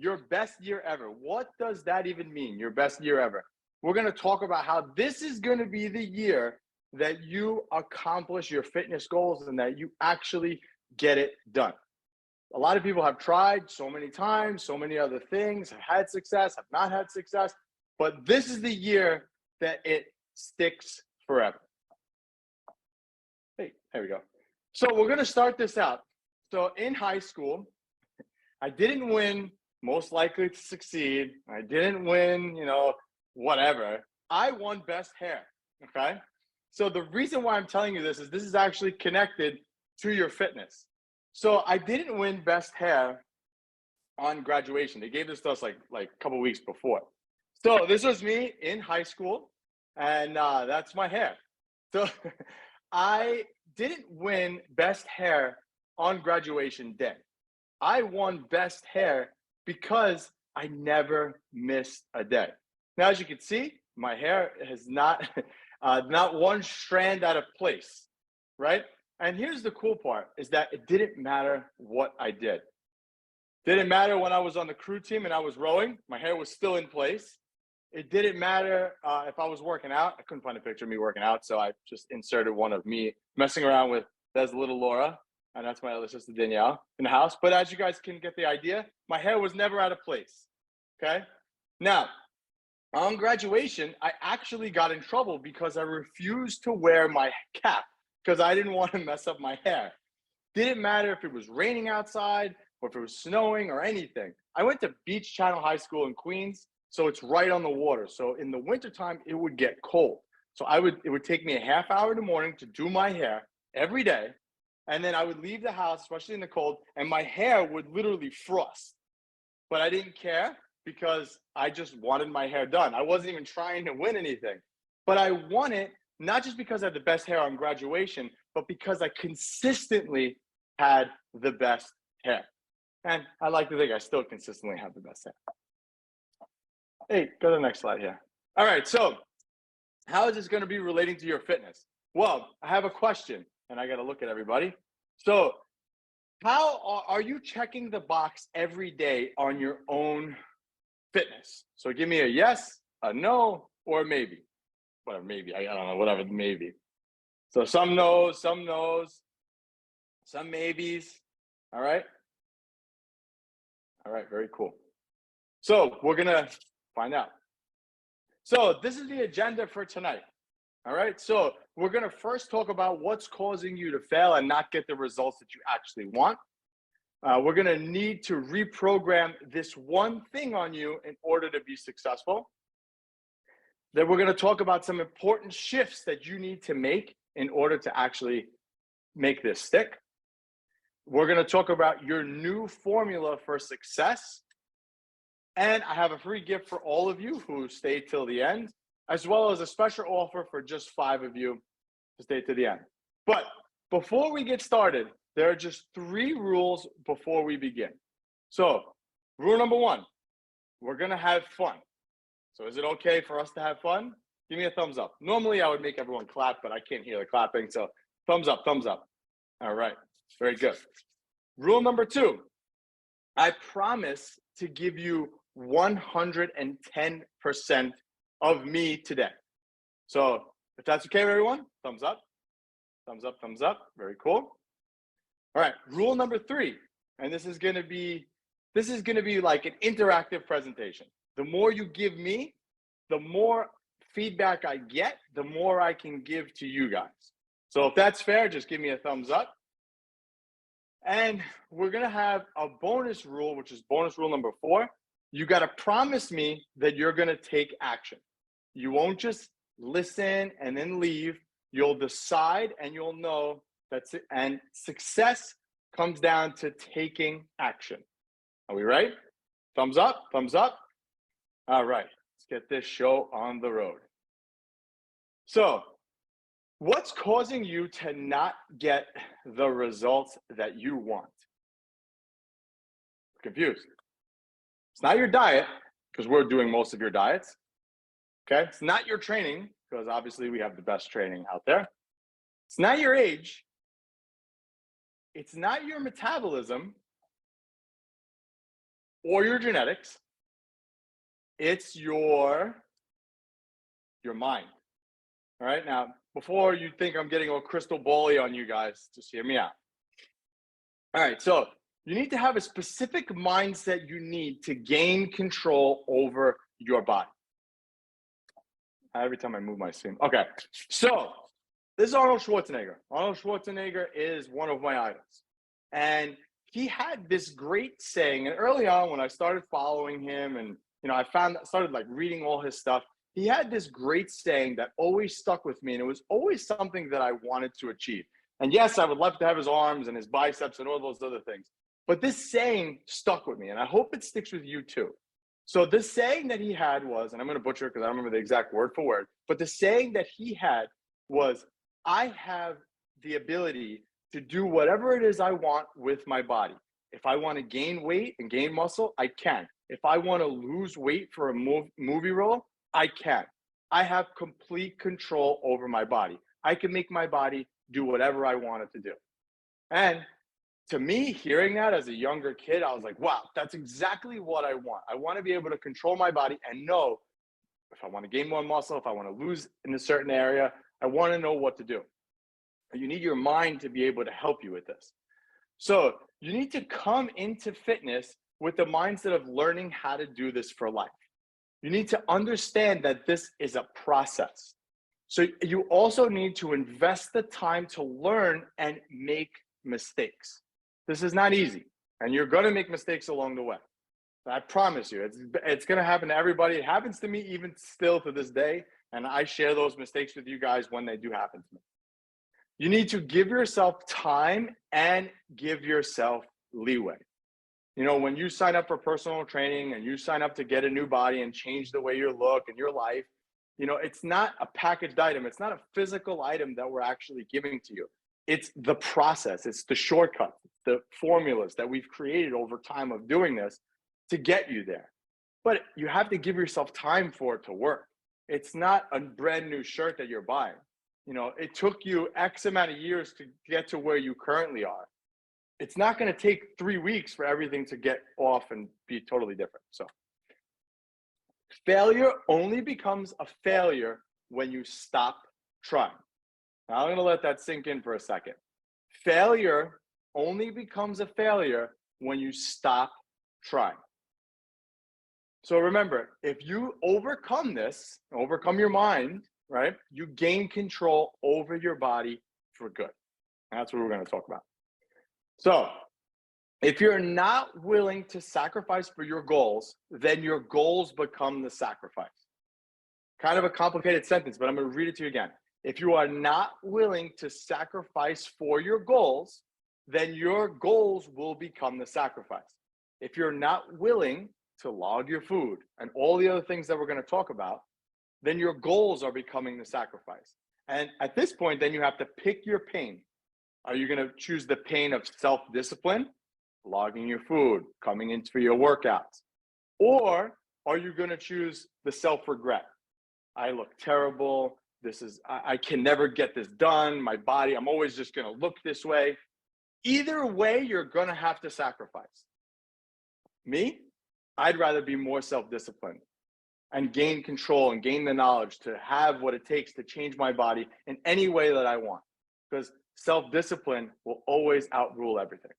your best year ever. What does that even mean? Your best year ever. We're going to talk about how this is going to be the year that you accomplish your fitness goals and that you actually get it done. A lot of people have tried so many times, so many other things, have had success, have not had success, but this is the year that it sticks forever. Hey, there we go. So we're going to start this out. So in high school, I didn't win most likely to succeed. I didn't win, whatever. I won best hair, okay? So the reason why I'm telling you this is actually connected to your fitness. So I didn't win best hair on graduation. They gave this to us like a couple weeks before. So this was me in high school, and that's my hair. So I didn't win best hair on graduation day. I won best hair because I never missed a day. Now, as you can see, my hair has not one strand out of place, right? And here's the cool part is that it didn't matter what I did. Didn't matter when I was on the crew team and I was rowing, my hair was still in place. It didn't matter if I was working out. I couldn't find a picture of me working out, so I just inserted one of me messing around with that's little Laura, and that's my other sister Danielle in the house. But as you guys can get the idea, my hair was never out of place, okay? Now, on graduation, I actually got in trouble because I refused to wear my cap because I didn't want to mess up my hair. Didn't matter if it was raining outside or if it was snowing or anything. I went to Beach Channel High School in Queens, so it's right on the water. So in the wintertime, it would get cold. So it would take me a half hour in the morning to do my hair every day. And then I would leave the house, especially in the cold, and my hair would literally frost. But I didn't care because I just wanted my hair done. I wasn't even trying to win anything. But I won it, not just because I had the best hair on graduation, but because I consistently had the best hair. And I like to think I still consistently have the best hair. Hey, go to the next slide here. All right, so how is this going to be relating to your fitness? Well, I have a question, and I got to look at everybody. So how are you checking the box every day on your own fitness? So give me a yes, a no, or a maybe. Whatever, maybe. I don't know, whatever, maybe. So some no's, some maybes. All right? All right, very cool. So we're going to find out. So this is the agenda for tonight. All right, so we're going to first talk about what's causing you to fail and not get the results that you actually want. We're going to need to reprogram this one thing on you in order to be successful. Then we're going to talk about some important shifts that you need to make in order to actually make this stick. We're going to talk about your new formula for success. And I have a free gift for all of you who stay till the end, as well as a special offer for just 5 of you to stay to the end. But before we get started, there are just 3 rules before we begin. So rule number 1, we're going to have fun. So is it okay for us to have fun? Give me a thumbs up. Normally I would make everyone clap, but I can't hear the clapping. So thumbs up, thumbs up. All right, very good. Rule number 2, I promise to give you 110% of me today. So if that's okay with everyone, thumbs up, thumbs up, thumbs up. Very cool. All right, rule number 3, and this is going to be like an interactive presentation. The more you give me, the more feedback I get, the more I can give to you guys. So if that's fair, just give me a thumbs up. And we're going to have a bonus rule, which is bonus rule number 4. You got to promise me that you're going to take action. You won't just listen and then leave. You'll decide and you'll know that's it. And success comes down to taking action. Are we right? Thumbs up, thumbs up. All right, let's get this show on the road. So what's causing you to not get the results that you want? Confused. It's not your diet, because we're doing most of your diets. Okay, it's not your training, because obviously we have the best training out there. It's not your age. It's not your metabolism. or your genetics. It's your mind. All right. Now, before you think I'm getting all crystal ball-y on you guys, just hear me out. All right. So you need to have a specific mindset you need to gain control over your body. Every time I move my screen. Okay. So this is Arnold Schwarzenegger. Arnold Schwarzenegger is one of my idols. And he had this great saying, and early on when I started following him and I started like reading all his stuff, he had this great saying that always stuck with me, and it was always something that I wanted to achieve. And yes, I would love to have his arms and his biceps and all those other things, but this saying stuck with me, and I hope it sticks with you too. So the saying that he had was, and I'm going to butcher it because I don't remember the exact word for word, but the saying that he had was, I have the ability to do whatever it is I want with my body. If I want to gain weight and gain muscle, I can. If I want to lose weight for a movie role, I can. I have complete control over my body. I can make my body do whatever I want it to do. And to me, hearing that as a younger kid, I was like, wow, that's exactly what I want. I want to be able to control my body and know if I want to gain more muscle, if I want to lose in a certain area, I want to know what to do. You need your mind to be able to help you with this. So you need to come into fitness with the mindset of learning how to do this for life. You need to understand that this is a process. So you also need to invest the time to learn and make mistakes. This is not easy, and you're going to make mistakes along the way. I promise you, it's going to happen to everybody. It happens to me even still to this day, and I share those mistakes with you guys when they do happen to me. You need to give yourself time and give yourself leeway. When you sign up for personal training and you sign up to get a new body and change the way you look and your life, it's not a packaged item. It's not a physical item that we're actually giving to you. It's the process. It's the shortcuts, the formulas that we've created over time of doing this to get you there. But you have to give yourself time for it to work. It's not a brand new shirt that you're buying. It took you X amount of years to get to where you currently are. It's not going to take 3 weeks for everything to get off and be totally different. So failure only becomes a failure when you stop trying. Now, I'm going to let that sink in for a second. Failure only becomes a failure when you stop trying. So remember, if you overcome this, overcome your mind, right, you gain control over your body for good. And that's what we're going to talk about. So if you're not willing to sacrifice for your goals, then your goals become the sacrifice. Kind of a complicated sentence, but I'm going to read it to you again. If you are not willing to sacrifice for your goals, then your goals will become the sacrifice. If you're not willing to log your food and all the other things that we're going to talk about, then your goals are becoming the sacrifice. And at this point, then you have to pick your pain. Are you going to choose the pain of self-discipline, logging your food, coming in for your workouts? Or are you going to choose the self-regret? I look terrible. I can never get this done. My body, I'm always just going to look this way. Either way, you're going to have to sacrifice. Me, I'd rather be more self-disciplined and gain control and gain the knowledge to have what it takes to change my body in any way that I want. Because self-discipline will always outrule everything.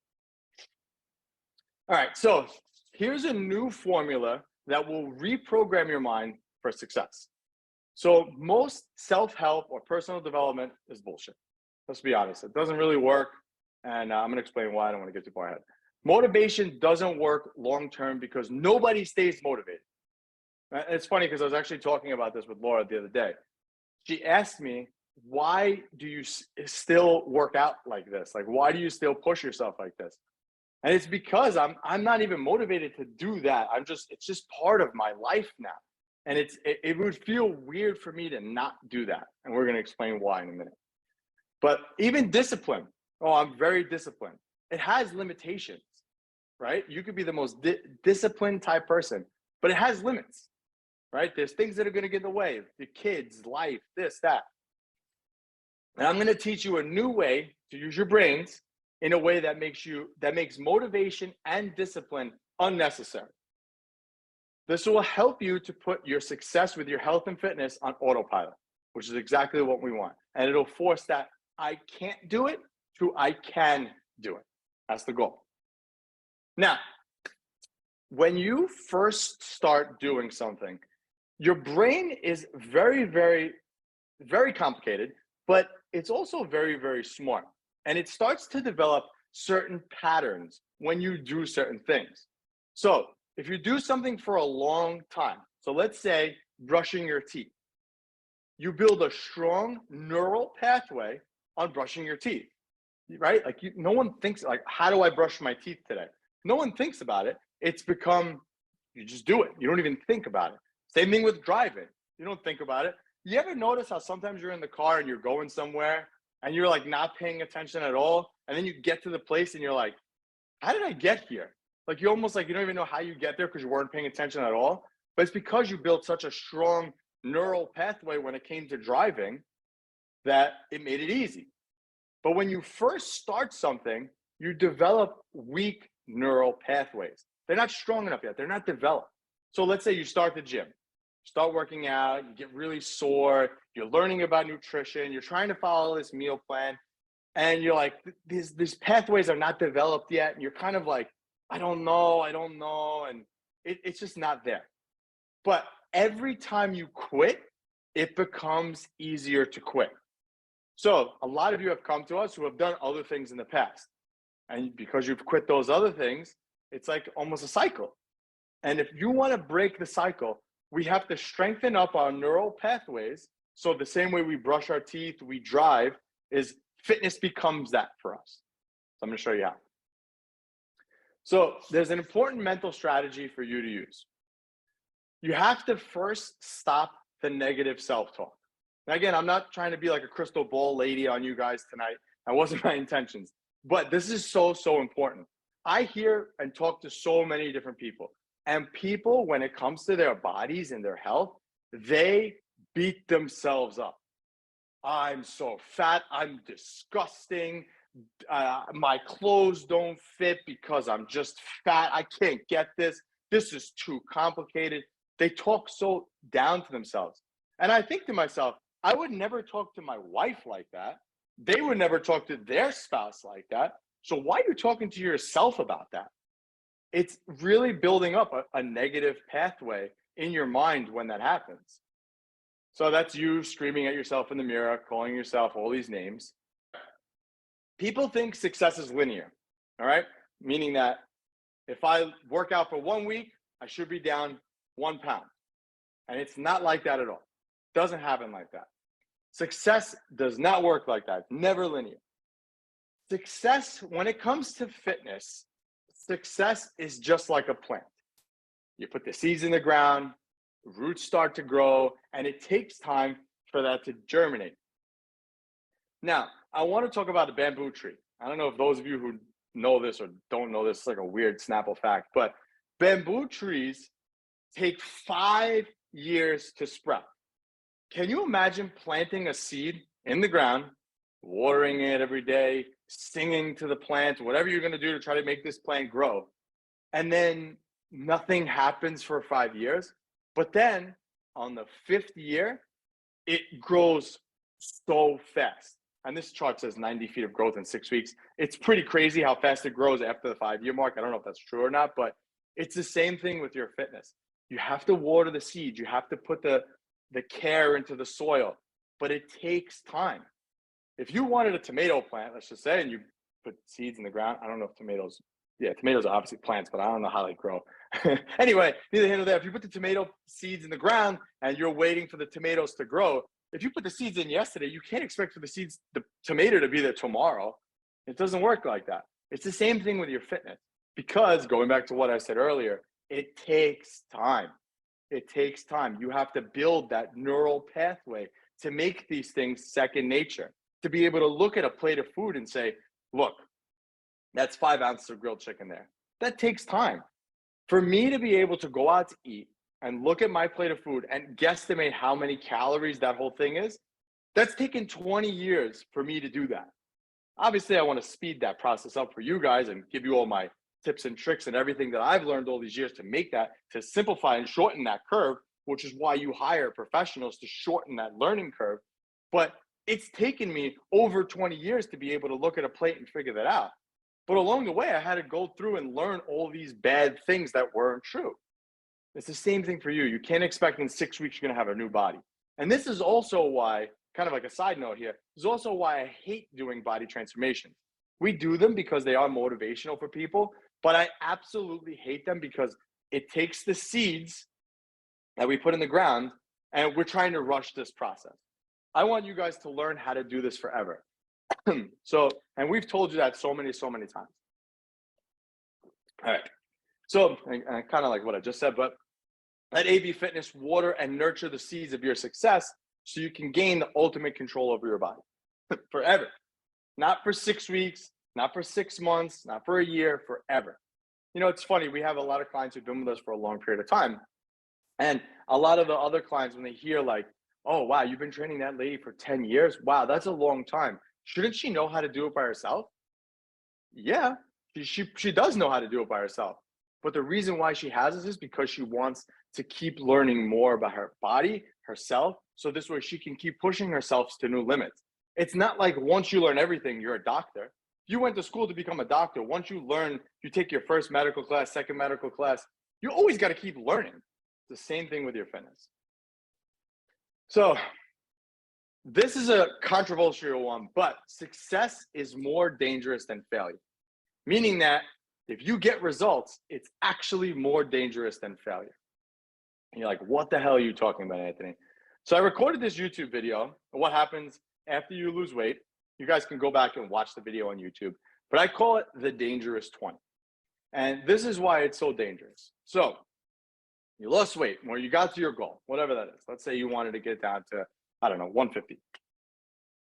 All right, so here's a new formula that will reprogram your mind for success. So most self-help or personal development is bullshit. Let's be honest. It doesn't really work. And I'm going to explain why. I don't want to get too far ahead. Motivation doesn't work long-term because nobody stays motivated. It's funny because I was actually talking about this with Laura the other day. She asked me, why do you still work out like this? Like, why do you still push yourself like this? And it's because I'm not even motivated to do that. It's just part of my life now. And it would feel weird for me to not do that. And we're going to explain why in a minute. But even discipline. Oh, I'm very disciplined. It has limitations, right? You could be the most disciplined type person, but it has limits, right? There's things that are going to get in the way. The kids, life, this, that. And I'm going to teach you a new way to use your brains in a way that makes motivation and discipline unnecessary. This will help you to put your success with your health and fitness on autopilot, which is exactly what we want. And it'll force that I can't do it to I can do it. That's the goal. Now, when you first start doing something, your brain is very, very, very complicated, but it's also very, very smart. And it starts to develop certain patterns when you do certain things. So if you do something for a long time, so let's say brushing your teeth, you build a strong neural pathway on brushing your teeth, right? Like no one thinks like, how do I brush my teeth today? No one thinks about it. It's become, you just do it. You don't even think about it. Same thing with driving. You don't think about it. You ever notice how sometimes you're in the car and you're going somewhere and you're like not paying attention at all? And then you get to the place and you're like, how did I get here? Like you almost like, you don't even know how you get there because you weren't paying attention at all. But it's because you built such a strong neural pathway when it came to driving that it made it easy. But when you first start something, you develop weak neural pathways. They're not strong enough yet. They're not developed. So let's say you start the gym, start working out, you get really sore, you're learning about nutrition, you're trying to follow this meal plan, and you're like, these pathways are not developed yet. And you're kind of like, I don't know. And it's just not there. But every time you quit, it becomes easier to quit. So a lot of you have come to us who have done other things in the past. And because you've quit those other things, it's like almost a cycle. And if you want to break the cycle, we have to strengthen up our neural pathways. So the same way we brush our teeth, we drive, is fitness becomes that for us. So I'm going to show you how. So there's an important mental strategy for you to use. You have to first stop the negative self-talk. Now, again, I'm not trying to be like a crystal ball lady on you guys tonight. That wasn't my intentions. But this is so, so important. I hear and talk to so many different people. And people, when it comes to their bodies and their health, they beat themselves up. I'm so fat. I'm disgusting. My clothes don't fit because I'm just fat. I can't get this. This is too complicated. They talk so down to themselves. And I think to myself, I would never talk to my wife like that. They would never talk to their spouse like that. So why are you talking to yourself about that? It's really building up a negative pathway in your mind when that happens. So that's you screaming at yourself in the mirror, calling yourself all these names. People think success is linear, all right? Meaning that if I work out for 1 week, I should be down 1 pound. And it's not like that at all. It doesn't happen like that. Success does not work like that. It's never linear. Success, when it comes to fitness, success is just like a plant. You put the seeds in the ground, roots start to grow, and it takes time for that to germinate. Now, I want to talk about the bamboo tree. I don't know if those of you who know this or don't know this, it's like a weird Snapple fact, but bamboo trees take 5 years to sprout. Can you imagine planting a seed in the ground, watering it every day, singing to the plant, whatever you're going to do to try to make this plant grow, and then nothing happens for 5 years? But then on the 5th year, it grows so fast. And this chart says 90 feet of growth in 6 weeks. It's pretty crazy how fast it grows after the 5-year mark. I don't know if that's true or not, but it's the same thing with your fitness. You have to water the seeds. You have to put the care into the soil, but it takes time. If you wanted a tomato plant, let's just say, and you put seeds in the ground, I don't know if tomatoes are obviously plants, but I don't know how they grow. Anyway, neither here nor there. If you put the tomato seeds in the ground and you're waiting for the tomatoes to grow, if you put the seeds in yesterday, you can't expect for the tomato to be there tomorrow. It doesn't work like that. It's the same thing with your fitness, because going back to what I said earlier, it takes time. It takes time. You have to build that neural pathway to make these things second nature, to be able to look at a plate of food and say, look, that's 5 ounces of grilled chicken there. That takes time. For me to be able to go out to eat and look at my plate of food and guesstimate how many calories that whole thing is, that's taken 20 years for me to do that. Obviously, I want to speed that process up for you guys and give you all my tips and tricks and everything that I've learned all these years to make that, to simplify and shorten that curve, which is why you hire professionals to shorten that learning curve. But it's taken me over 20 years to be able to look at a plate and figure that out. But along the way, I had to go through and learn all these bad things that weren't true. It's the same thing for you. You can't expect in 6 weeks you're going to have a new body. And this is also why, kind of like a side note here, this is also why I hate doing body transformations. We do them because they are motivational for people, but I absolutely hate them because it takes the seeds that we put in the ground and we're trying to rush this process. I want you guys to learn how to do this forever. So, and we've told you that so many times. All right. So, and kind of like what I just said, but let AB Fitness water and nurture the seeds of your success so you can gain the ultimate control over your body forever. Not for 6 weeks, not for 6 months, not for a year, forever. You know, it's funny. We have a lot of clients who've been with us for a long period of time. And a lot of the other clients, when they hear like, oh, wow, you've been training that lady for 10 years. Wow, that's a long time. Shouldn't she know how to do it by herself? Yeah, she does know how to do it by herself. But the reason why she has this is because she wants to keep learning more about her body, herself, so this way she can keep pushing herself to new limits. It's not like once you learn everything, you're a doctor. You went to school to become a doctor. Once you learn, you take your first medical class, second medical class, you always got to keep learning. It's the same thing with your fitness. So this is a controversial one, but success is more dangerous than failure. Meaning that if you get results, it's actually more dangerous than failure. And you're like, what the hell are you talking about, Anthony? So I recorded this YouTube video of what happens after you lose weight. You guys can go back and watch the video on YouTube, but I call it the dangerous 20. And this is why it's so dangerous. So you lost weight, or you got to your goal, whatever that is. Let's say you wanted to get down to, I don't know, 150.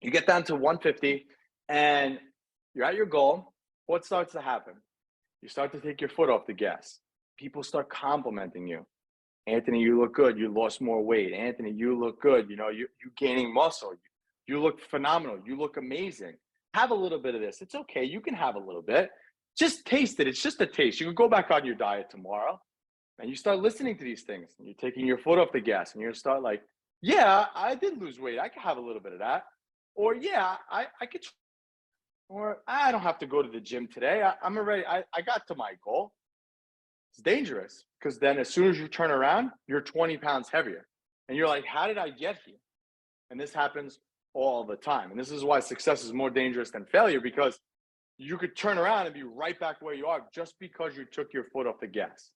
You get down to 150 and you're at your goal. What starts to happen? You start to take your foot off the gas. People start complimenting you. Anthony, you look good. You lost more weight. Anthony, you look good. You know, you gaining muscle. You look phenomenal. You look amazing. Have a little bit of this. It's okay. You can have a little bit. Just taste it. It's just a taste. You can go back on your diet tomorrow. And you start listening to these things. And you're taking your foot off the gas. And you start like, yeah, I did lose weight. I could have a little bit of that. Or, yeah, I could. Or, I don't have to go to the gym today. I'm already, I got to my goal. It's dangerous because then as soon as you turn around, you're 20 pounds heavier. And you're like, how did I get here? And this happens all the time. And this is why success is more dangerous than failure, because you could turn around and be right back where you are just because you took your foot off the gas.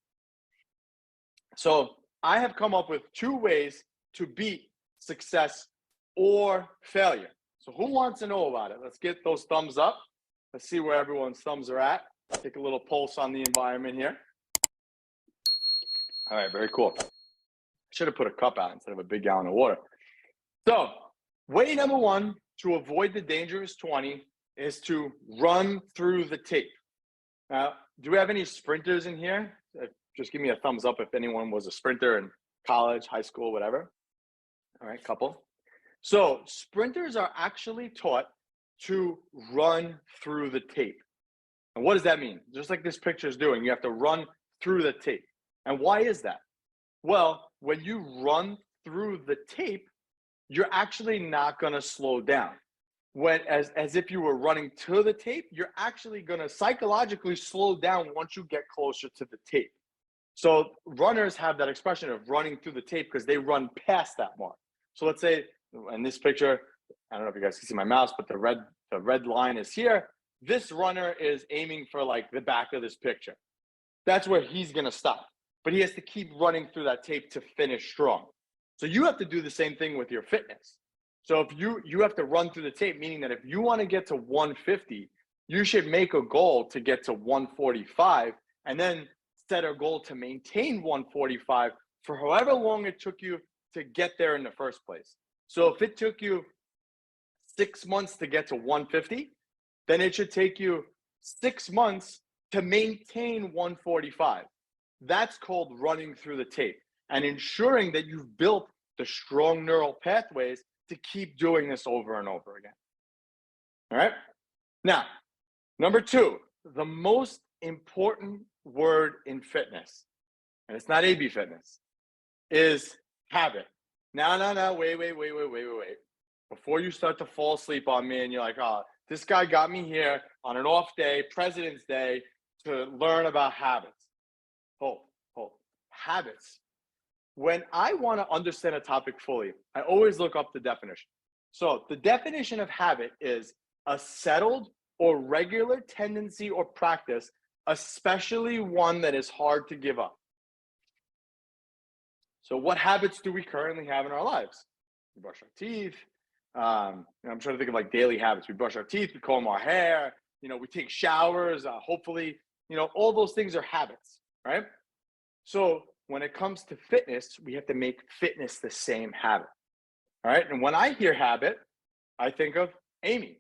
So I have come up with 2 ways to beat success or failure. So who wants to know about it? Let's get those thumbs up. Let's see where everyone's thumbs are at. Take a little pulse on the environment here. All right, very cool. Should have put a cup out instead of a big gallon of water. So way number 1 to avoid the dangerous 20 is to run through the tape. Now, do we have any sprinters in here? Just give me a thumbs up if anyone was a sprinter in college, high school, whatever. All right, couple. So sprinters are actually taught to run through the tape. And what does that mean? Just like this picture is doing, you have to run through the tape. And why is that? Well, when you run through the tape, you're actually not going to slow down. When as if you were running to the tape, you're actually going to psychologically slow down once you get closer to the tape. So runners have that expression of running through the tape because they run past that mark. So let's say in this picture, I don't know if you guys can see my mouse, but the red line is here. This runner is aiming for like the back of this picture. That's where he's going to stop. But he has to keep running through that tape to finish strong. So you have to do the same thing with your fitness. So if you have to run through the tape, meaning that if you want to get to 150, you should make a goal to get to 145 and then set a goal to maintain 145 for however long it took you to get there in the first place. So if it took you 6 months to get to 150, then it should take you 6 months to maintain 145. That's called running through the tape and ensuring that you've built the strong neural pathways to keep doing this over and over again. All right. Now, number 2, the most important word in fitness, and it's not AB fitness, is habit. No, wait. Before you start to fall asleep on me and you're like, oh, this guy got me here on an off day, President's Day, to learn about habits. Hold. Habits. When I want to understand a topic fully, I always look up the definition. So the definition of habit is a settled or regular tendency or practice, especially one that is hard to give up. So what habits do we currently have in our lives? We brush our teeth. I'm trying to think of like daily habits. We brush our teeth, we comb our hair, we take showers, hopefully, all those things are habits, right? So when it comes to fitness, we have to make fitness the same habit, all right? And when I hear habit, I think of Amy,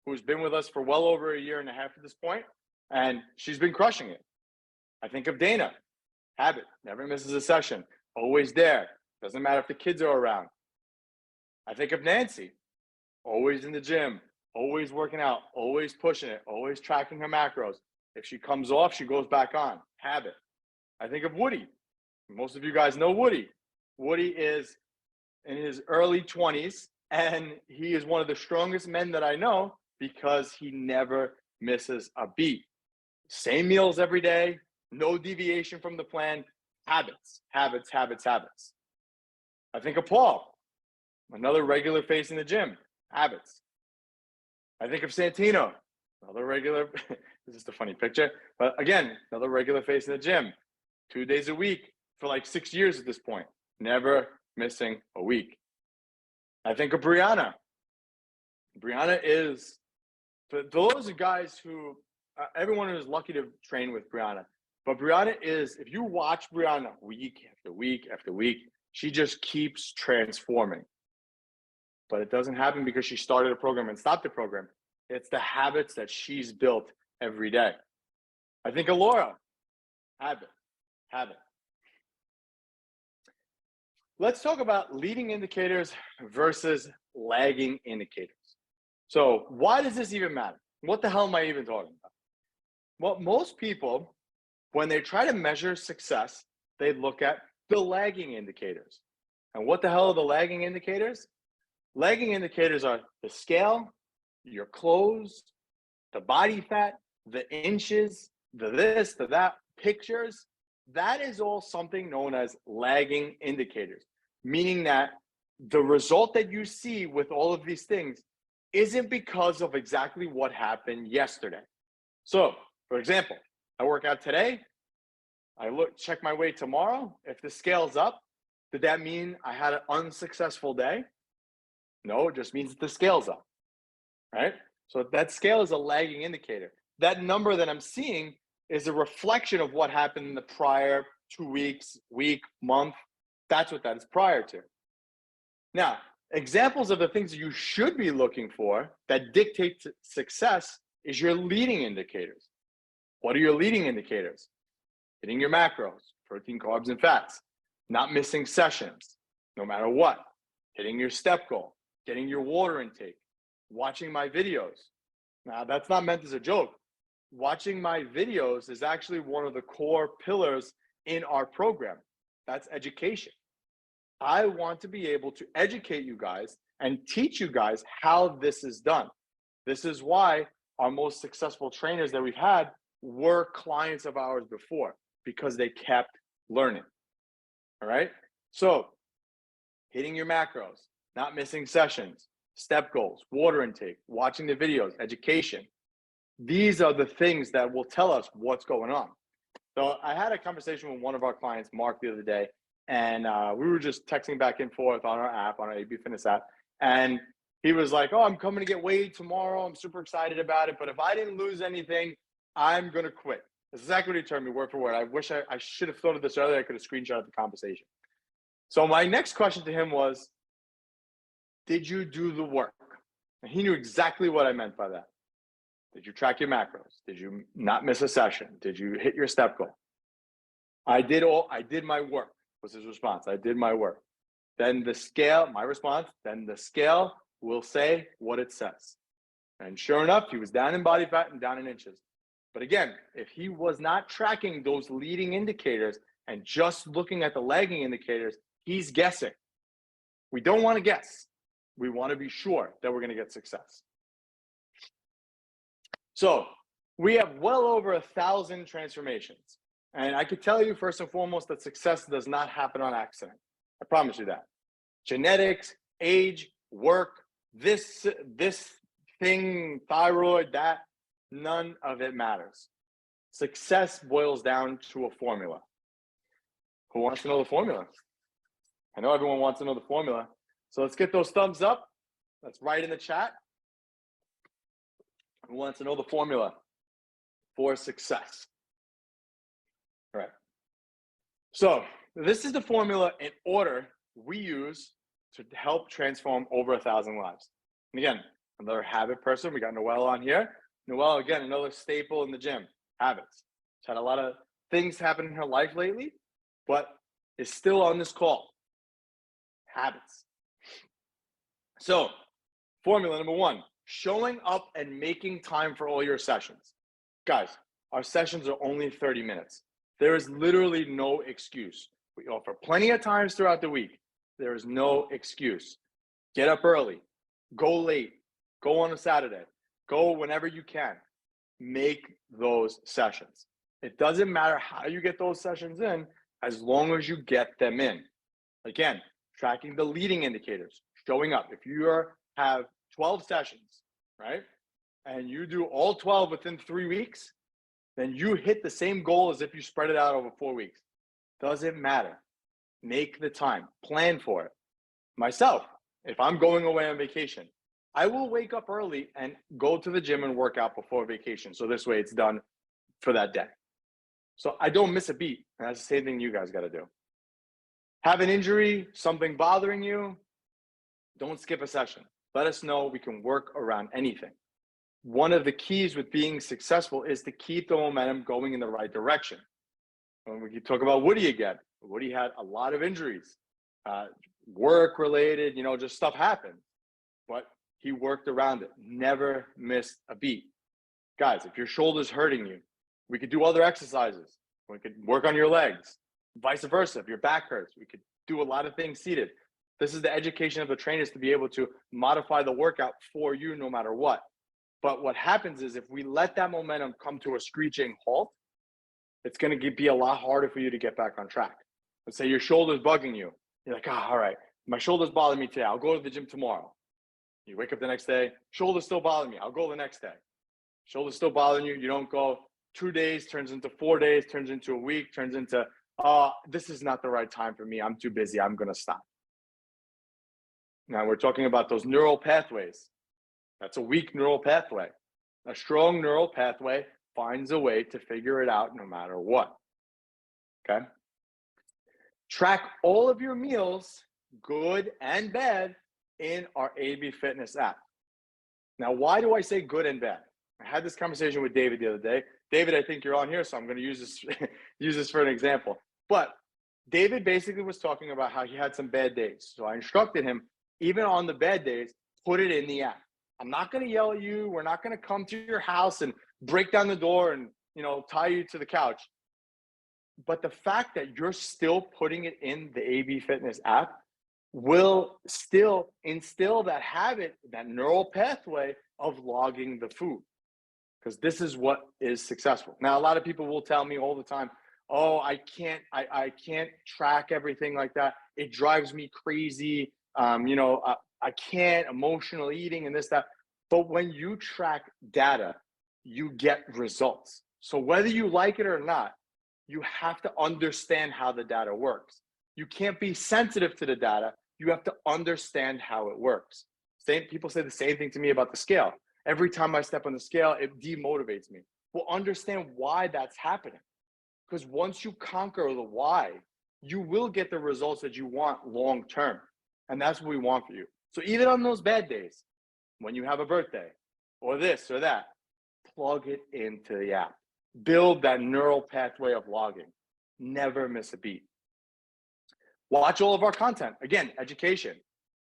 who's been with us for well over a year and a half at this point, and she's been crushing it. I think of Dana, habit, never misses a session, always there, doesn't matter if the kids are around. I think of Nancy, always in the gym, always working out, always pushing it, always tracking her macros. If she comes off, she goes back on, habit. I think of Woody. Most of you guys know Woody. Woody is in his early 20s, and he is one of the strongest men that I know because he never misses a beat. Same meals every day, no deviation from the plan, habits. I think of Paul, another regular face in the gym, habits. I think of Santino, another regular, this is a funny picture, but again, another regular face in the gym, 2 days a week for like 6 years at this point, never missing a week. I think of Brianna. Brianna is, for those guys who, everyone is lucky to train with Brianna, but Brianna is, if you watch Brianna week after week after week, she just keeps transforming. But it doesn't happen because she started a program and stopped the program. It's the habits that she's built every day. I think of Laura, habit. Let's talk about leading indicators versus lagging indicators. So why does this even matter? What the hell am I even talking about? Well, most people, when they try to measure success, they look at the lagging indicators. And what the hell are the lagging indicators? Lagging indicators are the scale, your clothes, the body fat, the inches, the this, the that, pictures. That is all something known as lagging indicators, meaning that the result that you see with all of these things isn't because of exactly what happened yesterday. So, for example, I work out today, I check my weight tomorrow. If the scale's up, did that mean I had an unsuccessful day? No, it just means that the scale's up, right? So that scale is a lagging indicator. That number that I'm seeing is a reflection of what happened in the prior 2 weeks, week, month. That's what that is prior to. Now, examples of the things that you should be looking for that dictate success is your leading indicators. What are your leading indicators? Hitting your macros, protein, carbs, and fats, not missing sessions, no matter what, hitting your step goal, getting your water intake, watching my videos. Now, that's not meant as a joke. Watching my videos is actually one of the core pillars in our program. That's education. I want to be able to educate you guys and teach you guys how this is done. This is why our most successful trainers that we've had were clients of ours before, because they kept learning. All right. So hitting your macros, not missing sessions, step goals, water intake, watching the videos, education. These are the things that will tell us what's going on. So I had a conversation with one of our clients, Mark, the other day, and we were just texting back and forth on our app, on our AB Fitness app. And he was like, oh, I'm coming to get weighed tomorrow. I'm super excited about it. But if I didn't lose anything, I'm going to quit. That's exactly what he told me, word for word. I wish I should have thought of this earlier. I could have screenshotted the conversation. So my next question to him was, did you do the work? And he knew exactly what I meant by that. Did you track your macros? Did you not miss a session? Did you hit your step goal? I did my work, was his response. I did my work. Then the scale, my response, then the scale will say what it says. And sure enough, he was down in body fat and down in inches. But again, if he was not tracking those leading indicators and just looking at the lagging indicators, he's guessing. We don't want to guess. We want to be sure that we're going to get success. So we have well over 1,000 transformations. And I could tell you first and foremost that success does not happen on accident. I promise you that. Genetics, age, work, this thing, thyroid, that, none of it matters. Success boils down to a formula. Who wants to know the formula? I know everyone wants to know the formula. So let's get those thumbs up. Let's write in the chat. Who wants to know the formula for success? All right. So this is the formula in order we use to help transform over 1,000 lives. And again, another habit person. We got Noelle on here. Noelle, again, another staple in the gym, habits. She's had a lot of things happen in her life lately, but is still on this call. Habits. So formula number one, showing up and making time for all your sessions. Guys, our sessions are only 30 minutes. There is literally no excuse. We offer plenty of times throughout the week. There is no excuse. Get up early, go late, go on a Saturday, go whenever you can. Make those sessions. It doesn't matter how you get those sessions in, as long as you get them in. Again, tracking the leading indicators, showing up. If you have 12 sessions, right, and you do all 12 within 3 weeks, then you hit the same goal as if you spread it out over 4 weeks. Doesn't matter. Make the time. Plan for it. Myself, if I'm going away on vacation, I will wake up early and go to the gym and work out before vacation. So this way it's done for that day. So I don't miss a beat. And that's the same thing you guys got to do. Have an injury, something bothering you, don't skip a session. Let us know. We can work around anything. One of the keys with being successful is to keep the momentum going in the right direction. When we talk about Woody again, Woody had a lot of injuries, work related, just stuff happened, but he worked around it, never missed a beat. Guys, if your shoulder's hurting you, we could do other exercises. We could work on your legs, vice versa. If your back hurts, we could do a lot of things seated. This is the education of the trainers to be able to modify the workout for you no matter what. But what happens is if we let that momentum come to a screeching halt, it's going to be a lot harder for you to get back on track. Let's say your shoulder's bugging you. You're like, all right, my shoulder's bothering me today. I'll go to the gym tomorrow. You wake up the next day, shoulder's still bothering me. I'll go the next day. Shoulder's still bothering you. You don't go. 2 days turns into 4 days, turns into a week, turns into, this is not the right time for me. I'm too busy. I'm going to stop. Now we're talking about those neural pathways. That's a weak neural pathway. A strong neural pathway finds a way to figure it out no matter what. Okay? Track all of your meals, good and bad, in our AB Fitness app. Now, why do I say good and bad? I had this conversation with David the other day. David, I think you're on here, so I'm going to use this for an example. But David basically was talking about how he had some bad days. So I instructed him, even on the bad days, put it in the app. I'm not going to yell at you. We're not going to come to your house and break down the door and, tie you to the couch. But the fact that you're still putting it in the AB Fitness app will still instill that habit, that neural pathway of logging the food. Because this is what is successful. Now, a lot of people will tell me all the time, oh, I can't track everything like that. It drives me crazy. I can't, emotional eating and this, that. But when you track data, you get results. So whether you like it or not, you have to understand how the data works. You can't be sensitive to the data. You have to understand how it works. People say the same thing to me about the scale. Every time I step on the scale, it demotivates me. Well, understand why that's happening. Because once you conquer the why, you will get the results that you want long term. And that's what we want for you. So even on those bad days, when you have a birthday or this or that, plug it into the app. Build that neural pathway of logging. Never miss a beat. Watch all of our content. Again, education.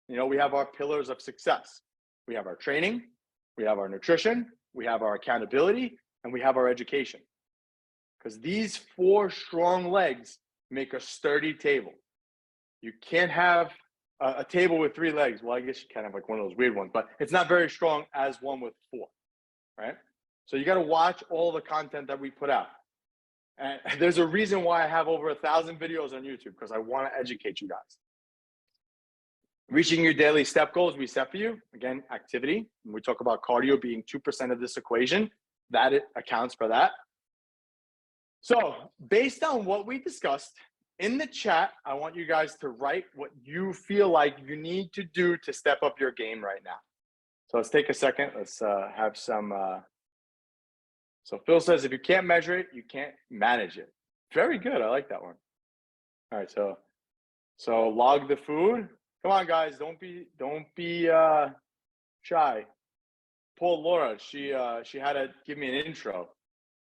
We have our pillars of success. We have our training. We have our nutrition. We have our accountability. and we have our education. Because these 4 strong legs make a sturdy table. You can't have a table with 3 legs. Well, I guess you can have like one of those weird ones, but it's not very strong as one with 4, right? So you got to watch all the content that we put out. And there's a reason why I have over 1,000 videos on YouTube, because I want to educate you guys. Reaching your daily step goals we set for you. Again, activity. When we talk about cardio being 2% of this equation, that it accounts for that. So based on what we discussed in the chat, I want you guys to write what you feel like you need to do to step up your game right now. So let's take a second. Let's have some. So Phil says, if you can't measure it, you can't manage it. Very good. I like that one. All right. So log the food. Come on, guys. Don't be shy. Poor Laura. She had to give me an intro.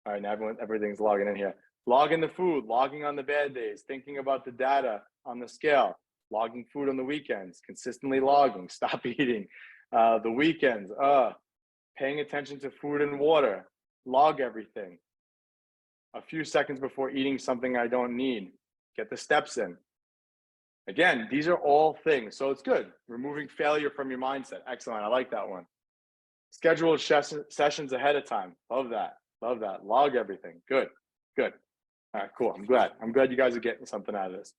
All right, now everything's logging in here. Logging the food, logging on the bad days, thinking about the data on the scale, logging food on the weekends, consistently logging, stop eating the weekends, paying attention to food and water, log everything. A few seconds before eating something I don't need, get the steps in. Again, these are all things, so it's good. Removing failure from your mindset. Excellent, I like that one. Schedule sessions ahead of time. Love that. Love that. Log everything. Good. Good. All right, cool. I'm glad you guys are getting something out of this.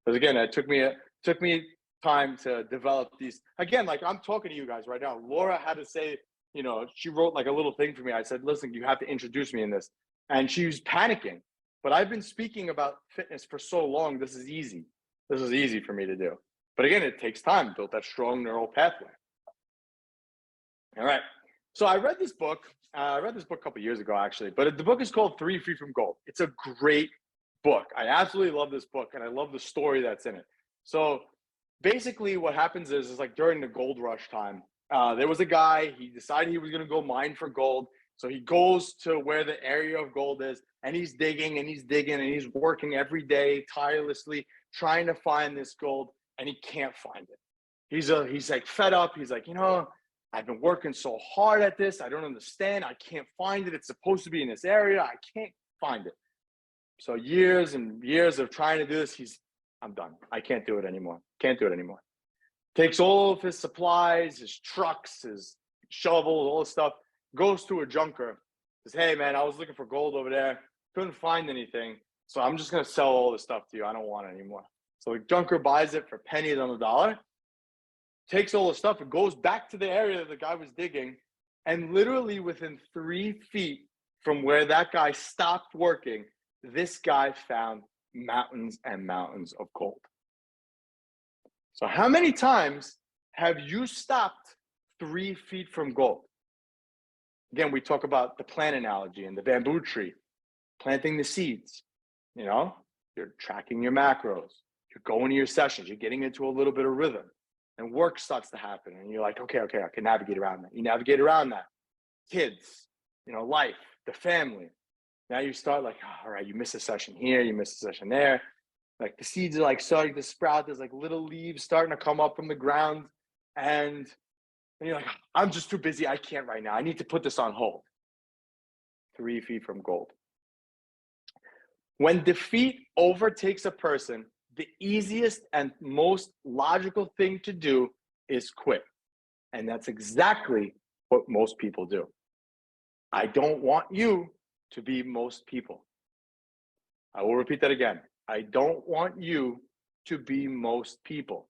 Because again, it took me time to develop these. Again, like I'm talking to you guys right now. Laura had to say, you know, she wrote like a little thing for me. I said, listen, you have to introduce me in this. And she was panicking. But I've been speaking about fitness for so long. This is easy. This is easy for me to do. But again, it takes time. Built that strong neural pathway. All right. So I read this book. I read this book a couple years ago, actually. But the book is called 3 Feet from Gold. It's a great book. I absolutely love this book, and I love the story that's in it. So basically what happens is like during the gold rush time, there was a guy, he decided he was going to go mine for gold. So he goes to where the area of gold is, and he's digging and he's digging and he's working every day tirelessly trying to find this gold, and he can't find it. He's like fed up. He's like, you know, I've been working so hard at this. I don't understand. I can't find it. It's supposed to be in this area. I can't find it. So years and years of trying to do this, I'm done. I can't do it anymore. Can't do it anymore. Takes all of his supplies, his trucks, his shovels, all this stuff, goes to a junker, says, hey man, I was looking for gold over there. Couldn't find anything. So I'm just going to sell all this stuff to you. I don't want it anymore. So the junker buys it for pennies on the dollar, takes all the stuff and goes back to the area that the guy was digging. And literally within 3 feet from where that guy stopped working, this guy found mountains and mountains of gold. So how many times have you stopped 3 feet from gold? Again, we talk about the plant analogy and the bamboo tree, planting the seeds. You know, you're tracking your macros, you're going to your sessions, you're getting into a little bit of rhythm, and work starts to happen. And you're like, okay, I can navigate around that. You navigate around that. Kids, you know, life, the family. Now you start like, all right, you miss a session here, you miss a session there. Like the seeds are like starting to sprout. There's like little leaves starting to come up from the ground. And you're like, I'm just too busy. I can't right now. I need to put this on hold. 3 feet from gold. When defeat overtakes a person, the easiest and most logical thing to do is quit. And that's exactly what most people do. I don't want you to be most people. I will repeat that again. I don't want you to be most people.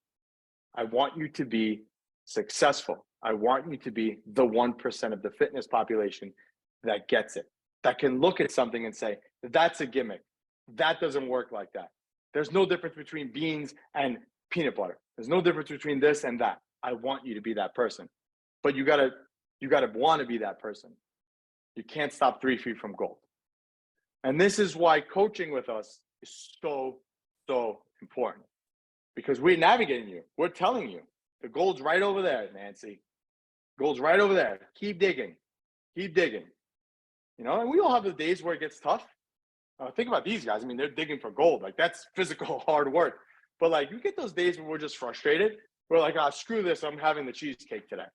I want you to be successful. I want you to be the 1% of the fitness population that gets it, that can look at something and say, that's a gimmick. That doesn't work like that. There's no difference between beans and peanut butter. There's no difference between this and that. I want you to be that person. But you gotta want to be that person. You can't stop 3 feet from gold. And this is why coaching with us is so, so important. Because we're navigating you. We're telling you. The gold's right over there, Nancy. Gold's right over there. Keep digging. Keep digging. You know, and we all have the days where it gets tough. Think about these guys. I mean, they're digging for gold. Like, that's physical hard work. But, like, you get those days where we're just frustrated. We're like, screw this. I'm having the cheesecake today.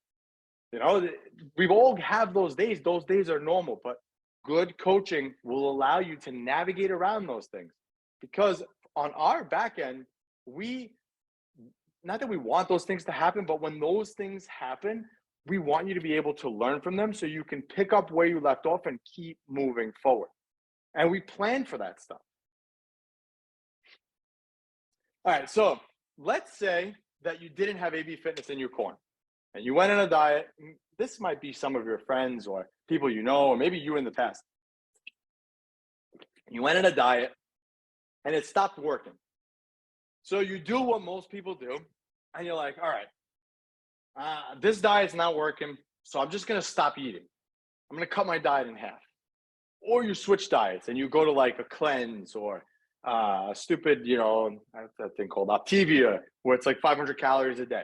You know, we all have those days. Those days are normal. But good coaching will allow you to navigate around those things. Because on our back end, not that we want those things to happen, but when those things happen, we want you to be able to learn from them so you can pick up where you left off and keep moving forward. And we plan for that stuff. All right, so let's say that you didn't have AB Fitness in your corner and you went on a diet. This might be some of your friends or people you know, or maybe you in the past. You went on a diet and it stopped working. So you do what most people do, and you're like, all right, this diet's not working, so I'm just gonna stop eating. I'm gonna cut my diet in half. Or you switch diets and you go to like a cleanse or a stupid, that thing called Optivia, where it's like 500 calories a day.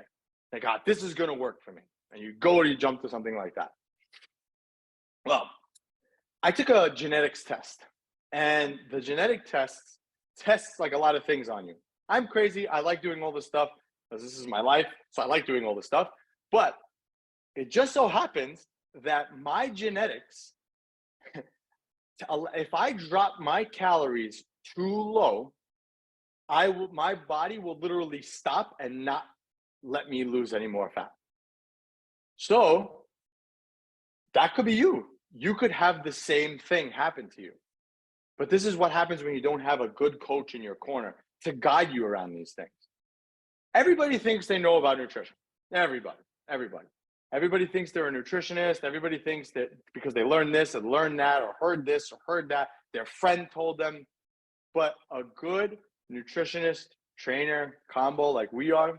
Like, this is gonna work for me. And you go or you jump to something like that. Well, I took a genetics test, and the genetic tests like a lot of things on you. I'm crazy. I like doing all this stuff because this is my life. So I like doing all this stuff. But it just so happens that my genetics, if I drop my calories too low, my body will literally stop and not let me lose any more fat. So that could be you. You could have the same thing happen to you. But this is what happens when you don't have a good coach in your corner to guide you around these things. Everybody thinks they know about nutrition. Everybody thinks they're a nutritionist. Everybody thinks that because they learned this and learned that or heard this or heard that, their friend told them. But a good nutritionist, trainer, combo like we are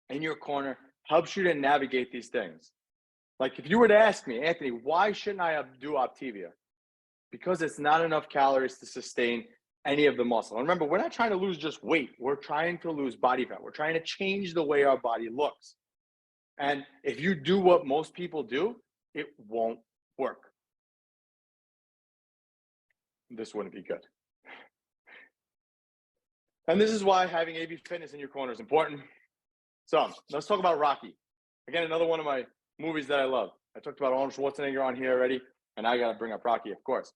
in your corner helps you to navigate these things. Like if you were to ask me, Anthony, why shouldn't I do Optivia? Because it's not enough calories to sustain any of the muscle. And remember, we're not trying to lose just weight. We're trying to lose body fat. We're trying to change the way our body looks. And if you do what most people do, it won't work. This wouldn't be good. And this is why having AB Fitness in your corner is important. So let's talk about Rocky. Again, another one of my movies that I love. I talked about Arnold Schwarzenegger on here already, and I got to bring up Rocky, of course.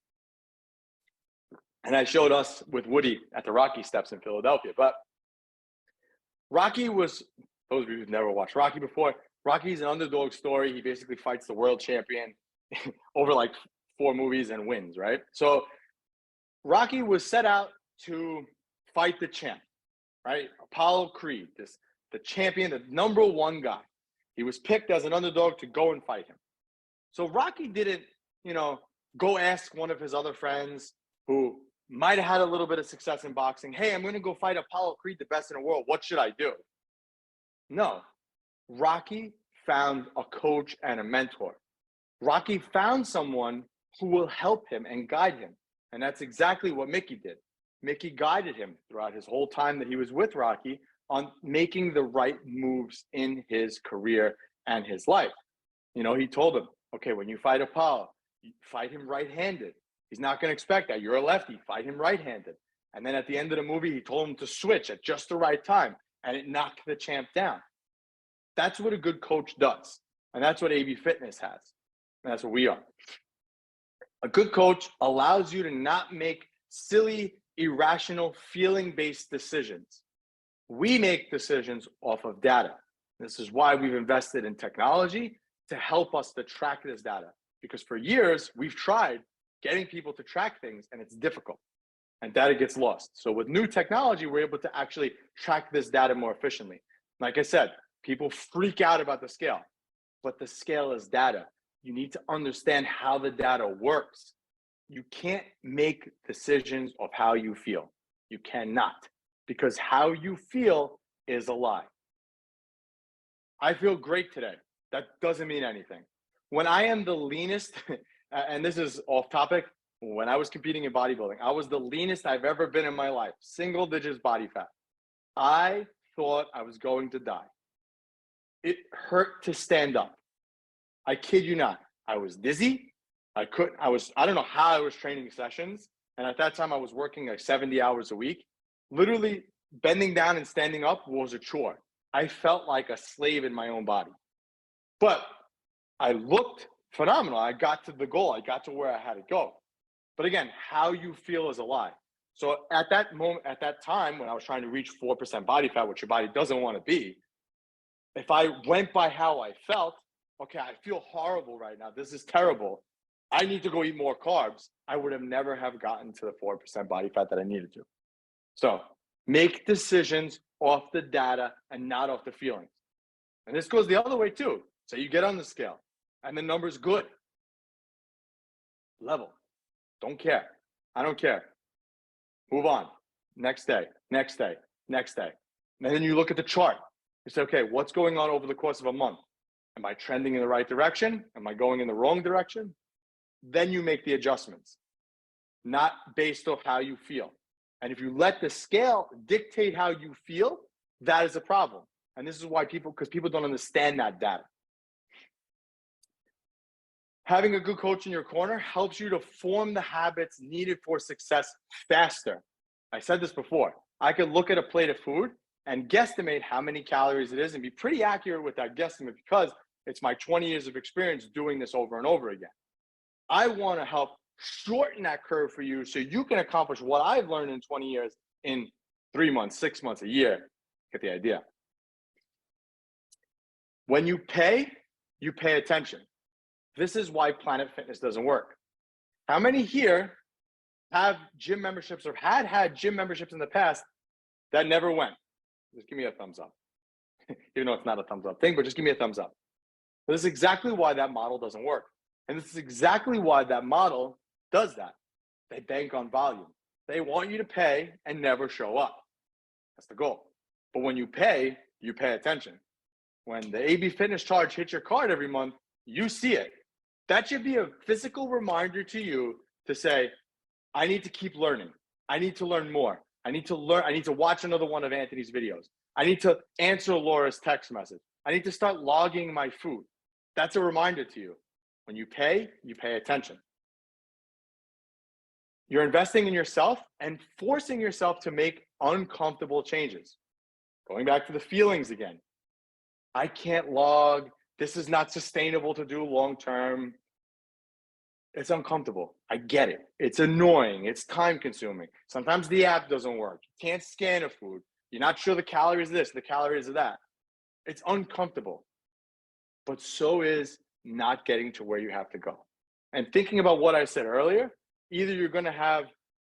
And I showed us with Woody at the Rocky Steps in Philadelphia. But Rocky was, those of you who've never watched Rocky before, Rocky's an underdog story. He basically fights the world champion over like 4 movies and wins, right? So Rocky was set out to fight the champ, right? Apollo Creed, the champion, the number 1 guy. He was picked as an underdog to go and fight him. So Rocky didn't, go ask one of his other friends who might have had a little bit of success in boxing, hey, I'm going to go fight Apollo Creed, the best in the world. What should I do? No. Rocky found a coach and a mentor. Rocky found someone who will help him and guide him. And that's exactly what Mickey did. Mickey guided him throughout his whole time that he was with Rocky on making the right moves in his career and his life. He told him, okay, when you fight Apollo, you fight him right-handed. He's not going to expect that. You're a lefty. Fight him right-handed. And then at the end of the movie, he told him to switch at just the right time, and it knocked the champ down. That's what a good coach does. And that's what AB Fitness has. And that's what we are. A good coach allows you to not make silly, irrational, feeling-based decisions. We make decisions off of data. This is why we've invested in technology to help us to track this data. Because for years, we've tried getting people to track things, and it's difficult. And data gets lost. So with new technology, we're able to actually track this data more efficiently. Like I said, people freak out about the scale, but the scale is data. You need to understand how the data works. You can't make decisions of how you feel. You cannot, because how you feel is a lie. I feel great today. That doesn't mean anything. When I am the leanest, and this is off topic, when I was competing in bodybuilding, I was the leanest I've ever been in my life, single digits body fat. I thought I was going to die. It hurt to stand up. I kid you not. I was dizzy. I don't know how I was training sessions. And at that time I was working like 70 hours a week. Literally bending down and standing up was a chore. I felt like a slave in my own body. But I looked phenomenal. I got to the goal. I got to where I had to go. But again, how you feel is a lie. So at that moment, at that time, when I was trying to reach 4% body fat, which your body doesn't want to be, if I went by how I felt, okay, I feel horrible right now. This is terrible. I need to go eat more carbs. I would have never have gotten to the 4% body fat that I needed to. So make decisions off the data and not off the feelings. And this goes the other way too. So you get on the scale and the number's good. Level. Don't care. I don't care. Move on. Next day, next day, next day. And then you look at the chart. You say, okay, what's going on over the course of a month? Am I trending in the right direction? Am I going in the wrong direction? Then you make the adjustments, not based off how you feel. And if you let the scale dictate how you feel, that is a problem. And this is why because people don't understand that data. Having a good coach in your corner helps you to form the habits needed for success faster. I said this before. I could look at a plate of food and guesstimate how many calories it is and be pretty accurate with that guesstimate because it's my 20 years of experience doing this over and over again. I want to help shorten that curve for you so you can accomplish what I've learned in 20 years in 3 months, 6 months, a year. Get the idea. When you pay attention. This is why Planet Fitness doesn't work. How many here have gym memberships or had gym memberships in the past that never went? Just give me a thumbs up. Even though it's not a thumbs up thing, but just give me a thumbs up. This is exactly why that model doesn't work. And this is exactly why that model does that. They bank on volume. They want you to pay and never show up. That's the goal. But when you pay attention. When the AB Fitness charge hits your card every month, you see it. That should be a physical reminder to you to say, I need to keep learning. I need to learn more. I need to watch another one of Anthony's videos. I need to answer Laura's text message. I need to start logging my food. That's a reminder to you. When you pay attention. You're investing in yourself and forcing yourself to make uncomfortable changes. Going back to the feelings again. I can't log. This is not sustainable to do long term. It's uncomfortable. I get it. It's annoying. It's time consuming. Sometimes the app doesn't work. You can't scan a food. You're not sure the calories of this, the calories of that. It's uncomfortable. But so is not getting to where you have to go. And thinking about what I said earlier, either you're going to have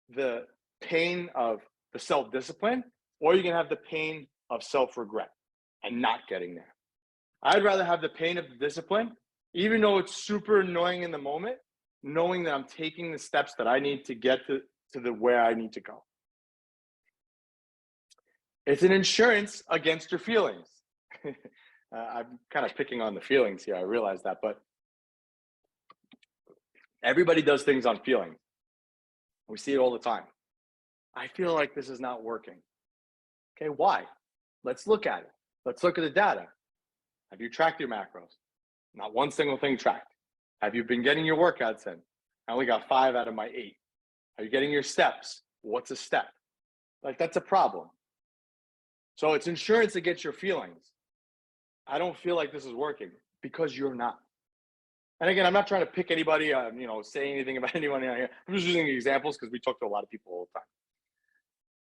the pain of the self-discipline or you're going to have the pain of self-regret and not getting there. I'd rather have the pain of the discipline, even though it's super annoying in the moment, knowing that I'm taking the steps that I need to get to the where I need to go. It's an insurance against your feelings. I'm kind of picking on the feelings here. I realize that, but everybody does things on feelings. We see it all the time. I feel like this is not working. Okay, why? Let's look at it. Let's look at the data. Have you tracked your macros? Not one single thing tracked. Have you been getting your workouts in? I only got 5 out of my 8. Are you getting your steps? What's a step? Like, that's a problem. So it's insurance against your feelings. I don't feel like this is working because you're not. And again, I'm not trying to pick anybody, say anything about anyone here. I'm just using examples because we talk to a lot of people all the time.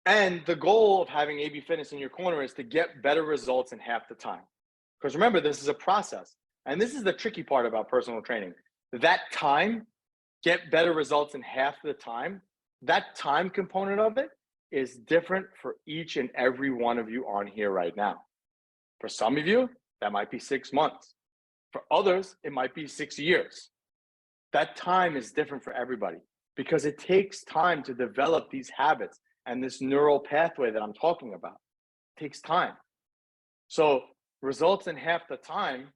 And the goal of having AB Fitness in your corner is to get better results in half the time. Because remember, this is a process. And this is the tricky part about personal training. That time, get better results in half the time, that time component of it is different for each and every one of you on here right now. For some of you, that might be 6 months. For others, it might be 6 years. That time is different for everybody because it takes time to develop these habits and this neural pathway that I'm talking about. It takes time. So results in half the time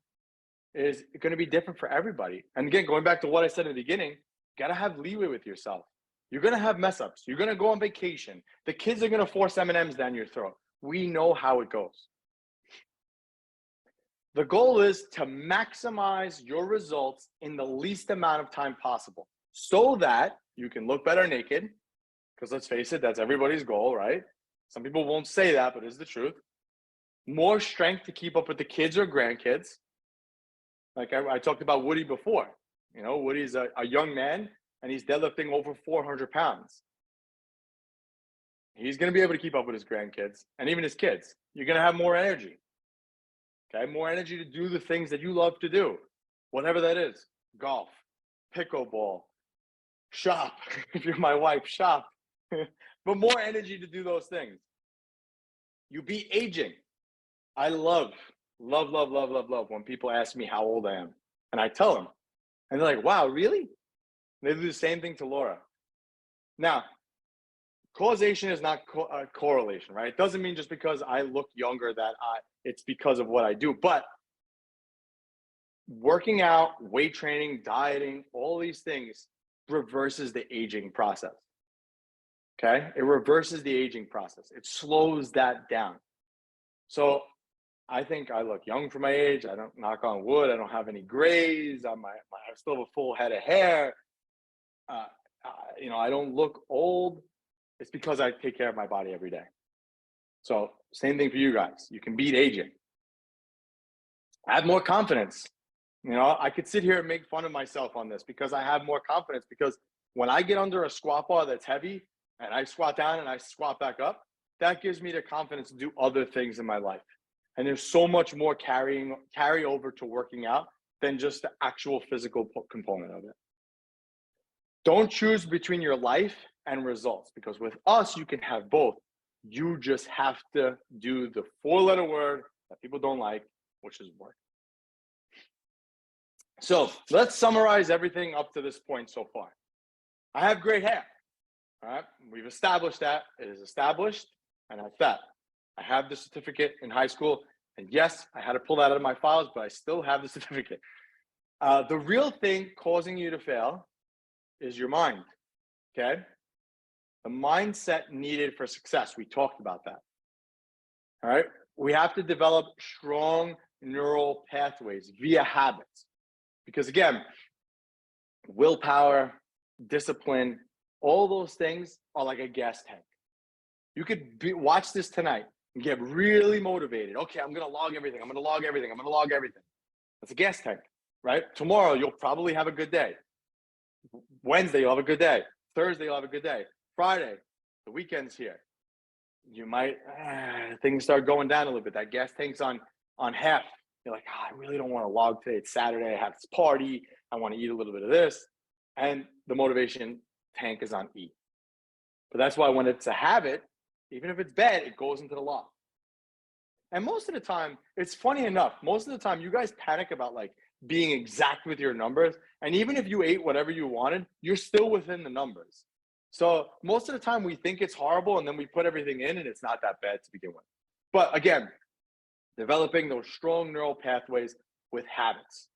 is going to be different for everybody. And again, going back to what I said in the beginning, you got to have leeway with yourself. You're going to have mess ups. You're going to go on vacation. The kids are going to force M&Ms down your throat. We know how it goes. The goal is to maximize your results in the least amount of time possible so that you can look better naked. Because let's face it, that's everybody's goal, right? Some people won't say that, but it's the truth. More strength to keep up with the kids or grandkids. Like I talked about Woody before. You know, Woody's a young man, and he's deadlifting over 400 pounds. He's going to be able to keep up with his grandkids and even his kids. You're going to have more energy. Okay, more energy to do the things that you love to do, whatever that is. Golf, pickleball, shop. If you're my wife, shop. But more energy to do those things. You beat aging. I love when people ask me how old I am. And I tell them. And they're like, wow, really? They do the same thing to Laura. Now, causation is not correlation, right? It doesn't mean just because I look younger that it's because of what I do. But working out, weight training, dieting, all these things reverses the aging process. Okay? It reverses the aging process. It slows that down. So I think I look young for my age. I don't, knock on wood, I don't have any grays. I still have a full head of hair. I don't look old. It's because I take care of my body every day. So same thing for you guys. You can beat aging. I have more confidence. I could sit here and make fun of myself on this because I have more confidence, because when I get under a squat bar that's heavy and I squat down and I squat back up, that gives me the confidence to do other things in my life. And there's so much more carry over to working out than just the actual physical component of it. Don't choose between your life and results, because with us, you can have both. You just have to do the 4-letter word that people don't like, which is work. So let's summarize everything up to this point so far. I have great hair. All right, we've established that. It is established, and that's that. I have the certificate in high school, and yes, I had to pull that out of my files, but I still have the certificate. The real thing causing you to fail is your mind, okay? The mindset needed for success. We talked about that, all right? We have to develop strong neural pathways via habits, because again, willpower, discipline, all those things are like a gas tank. You could watch this tonight and get really motivated. Okay, I'm going to log everything. I'm going to log everything. I'm going to log everything. That's a gas tank, right? Tomorrow, you'll probably have a good day. Wednesday, you'll have a good day. Thursday, you'll have a good day. Friday, the weekend's here. You might, things start going down a little bit. That gas tank's on half. You're like, I really don't want to log today. It's Saturday. I have this party. I want to eat a little bit of this. And the motivation tank is on E. But that's why when it's a habit, even if it's bad, it goes into the log. And most of the time, it's funny enough, most of the time you guys panic about like being exact with your numbers. And even if you ate whatever you wanted, you're still within the numbers. So most of the time we think it's horrible and then we put everything in and it's not that bad to begin with. But again, developing those strong neural pathways with habits.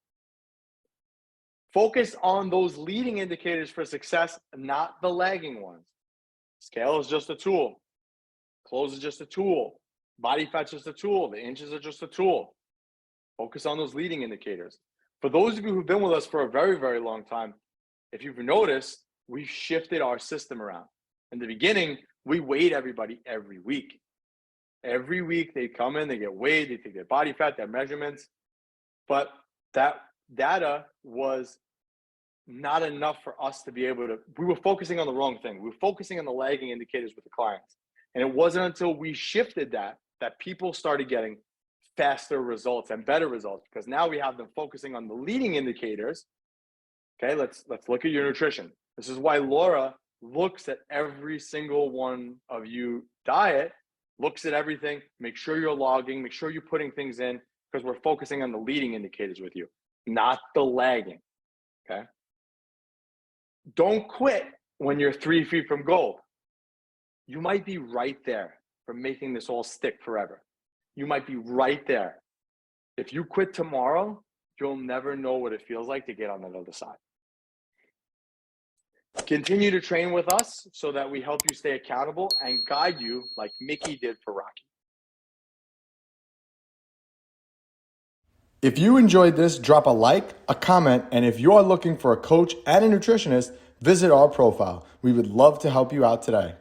Focus on those leading indicators for success, not the lagging ones. Scale is just a tool. Clothes is just a tool. Body fat's just a tool. The inches are just a tool. Focus on those leading indicators. For those of you who've been with us for a very, very long time, if you've noticed, we've shifted our system around. In the beginning, we weighed everybody every week. Every week they come in, they get weighed, they take their body fat, their measurements. But that data was not enough for us to be able to, we were focusing on the wrong thing. We were focusing on the lagging indicators with the clients. And it wasn't until we shifted that people started getting faster results and better results, because now we have them focusing on the leading indicators. Okay, let's look at your nutrition. This is why Laura looks at every single one of you diet, looks at everything, make sure you're logging, make sure you're putting things in, because we're focusing on the leading indicators with you, not the lagging, okay? Don't quit when you're 3 feet from goal. You might be right there for making this all stick forever. You might be right there. If you quit tomorrow, you'll never know what it feels like to get on the other side. Continue to train with us so that we help you stay accountable and guide you like Mickey did for Rocky. If you enjoyed this, drop a like, a comment, and if you are looking for a coach and a nutritionist, visit our profile. We would love to help you out today.